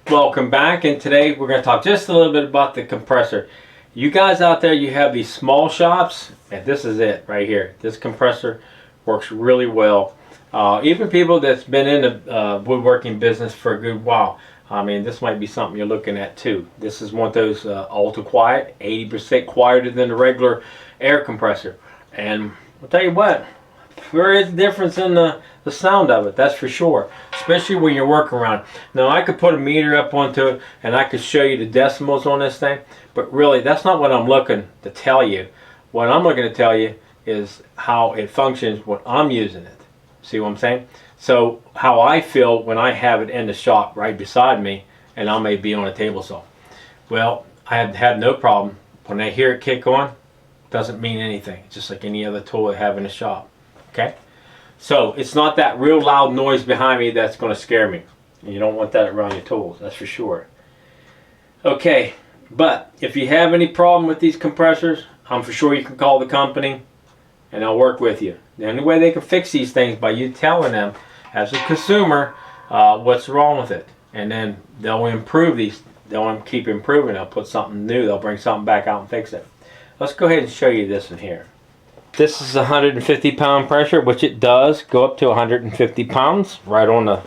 Welcome back, and today we're going to talk just a little bit about the compressor. You guys out there, you have these small shops, and this is it right here. This compressor works really well. Even people that's been in the woodworking business for a good while, I mean, this might be something you're looking at too. This is one of those ultra quiet, 80% quieter than the regular air compressor. And I'll tell you what, there is a difference in the sound of it, that's for sure, especially when you're working around. Now I could put a meter up onto it and I could show you the decimals on this thing, but really that's not what I'm looking to tell you. What I'm looking to tell you is how it functions when I'm using it. See what I'm saying? So how I feel when I have it in the shop right beside me and I may be on a table saw. Well, I have had no problem. When I hear it kick on, doesn't mean anything. It's just like any other tool I have in the shop. Okay? So it's not that real loud noise behind me that's going to scare me. And you don't want that around your tools, that's for sure. Okay, but if you have any problem with these compressors, I'm for sure you can call the company and they'll work with you. The only way they can fix these things by you telling them as a consumer what's wrong with it. And then they'll improve these. They'll keep improving. They'll put something new. They'll bring something back out and fix it. Let's go ahead and show you this in here. This is 150 pound pressure, which it does go up to 150 pounds right on the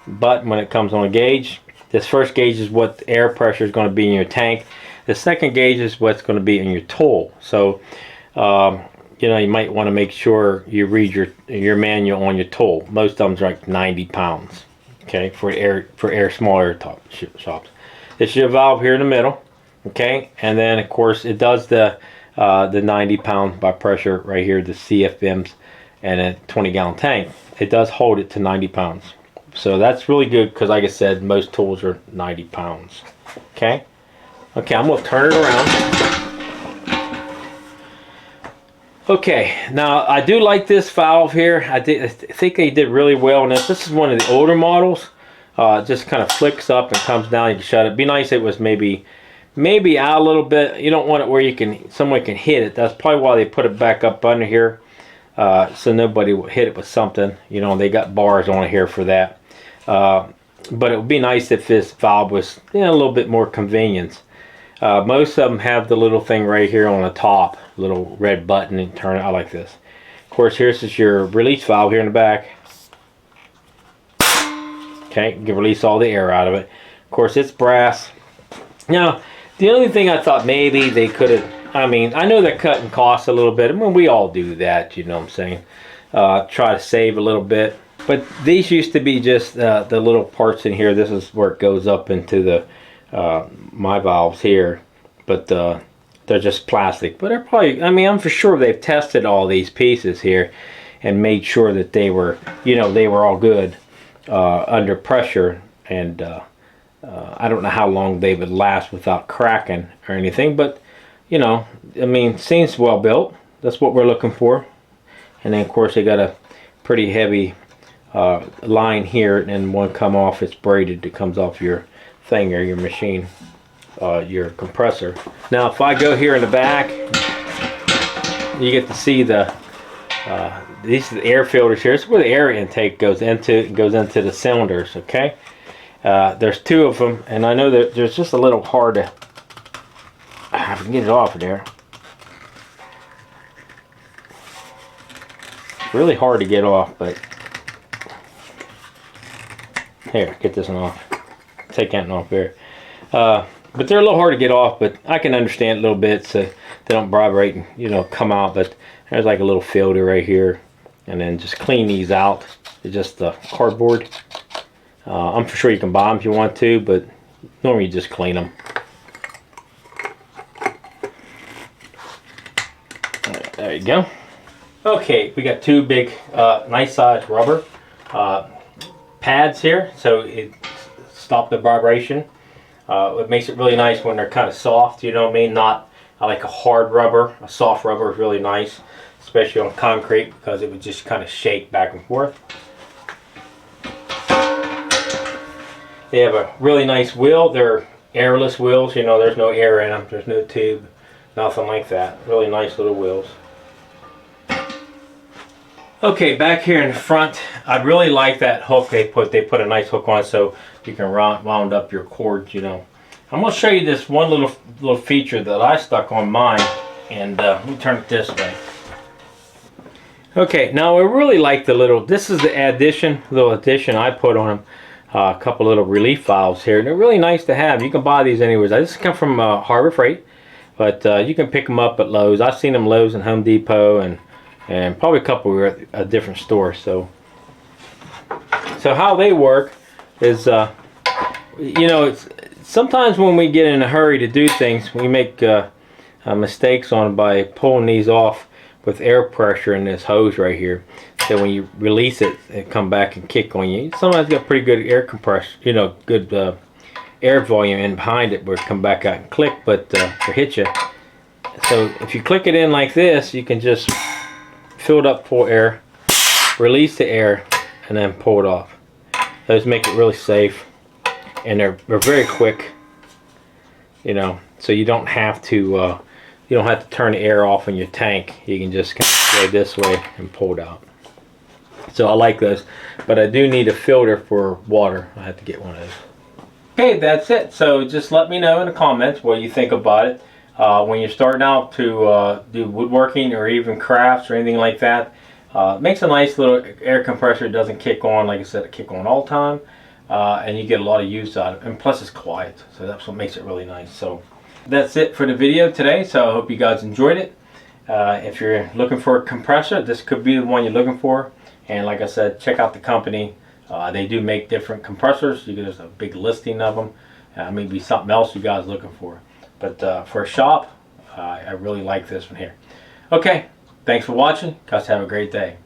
button when it comes on a gauge. This first gauge is what the air pressure is going to be in your tank. The second gauge is what's going to be in your tool. So you know, you might want to make sure you read your manual on your tool. Most of them's like 90 pounds. Okay, for small air top shops. It's your valve here in the middle. Okay, and then of course it does the 90 pounds by pressure right here, the CFMs, and a 20-gallon tank. It does hold it to 90 pounds. So that's really good because, like I said, most tools are 90 pounds. Okay, I'm going to turn it around. Okay, now I do like this valve here. I think they did really well on this. This is one of the older models. It just kind of flicks up and comes down. You can shut it. It'd be nice if it was maybe out a little bit. You don't want it where someone can hit it. That's probably why they put it back up under here, so nobody will hit it with something. You know, they got bars on it here for that. But it would be nice if this valve was, you know, a little bit more convenience. Most of them have the little thing right here on the top, little red button, and turn it out like this. Of course, here's just your release valve here in the back. Okay, you can release all the air out of it. Of course, it's brass. Now, the only thing I thought maybe they could have, I mean, I know they're cutting costs a little bit. I mean, we all do that, you know what I'm saying. Try to save a little bit. But these used to be just the little parts in here. This is where it goes up into the my valves here, but they're just plastic. But they're probably, I mean, I'm for sure they've tested all these pieces here and made sure that they were, you know, they were all good under pressure. And I don't know how long they would last without cracking or anything, but you know, I mean, seems well built. That's what we're looking for. And then of course they got a pretty heavy line here, and one come off, it's braided, it comes off your thing or your machine, your compressor. Now if I go here in the back, you get to see the these are the air filters here. This is where the air intake goes into the cylinders. Okay, there's two of them, and I know that there's just a little hard to, I can get it off of there. It's really hard to get off, but here, get this one off. Take that one off there. But they're a little hard to get off, but I can understand a little bit so they don't vibrate and, you know, come out. But there's like a little filter right here, and then just clean these out. It's just the cardboard. I'm for sure you can buy them if you want to, but normally you just clean them. There you go. Okay, we got two big, nice size rubber pads here, so it stops the vibration. It makes it really nice when they're kind of soft, you know what I mean? Not like a hard rubber. A soft rubber is really nice, especially on concrete, because it would just kind of shake back and forth. They have a really nice wheel. They're airless wheels, you know, there's no air in them, there's no tube, nothing like that. Really nice little wheels. Okay, back here in the front, I really like that hook they put. They put a nice hook on so you can wound up your cords, you know. I'm going to show you this one little feature that I stuck on mine, and let me turn it this way. Okay, now I really like the little, this is the little addition I put on them. A couple little relief valves here. They're really nice to have. You can buy these anywhere. This come from Harbor Freight, but you can pick them up at Lowe's. I've seen them Lowe's and Home Depot and probably a couple at different stores. So how they work is, you know, it's sometimes when we get in a hurry to do things, we make mistakes on by pulling these off with air pressure in this hose right here. So when you release it, it come back and kick on you. Sometimes got pretty good air compression, you know, good air volume in behind it where it come back out and click, but or hit you. So if you click it in like this, you can just fill it up full air, release the air, and then pull it off. Those make it really safe, and they're very quick. You know, so you don't have to turn the air off in your tank. You can just kind of go this way and pull it out. So I like those, but I do need a filter for water. I have to get one of those. Okay, that's it. So just let me know in the comments what you think about it. When you're starting out to do woodworking or even crafts or anything like that, it makes a nice little air compressor. It doesn't kick on, like I said, it kick on all the time, and you get a lot of use out of it. And plus it's quiet, so that's what makes it really nice. So that's it for the video today. So I hope you guys enjoyed it. If you're looking for a compressor, this could be the one you're looking for. And like I said, check out the company. They do make different compressors. There's a big listing of them. Maybe something else you guys are looking for. But for a shop, I really like this one here. Okay, thanks for watching. Guys, have a great day.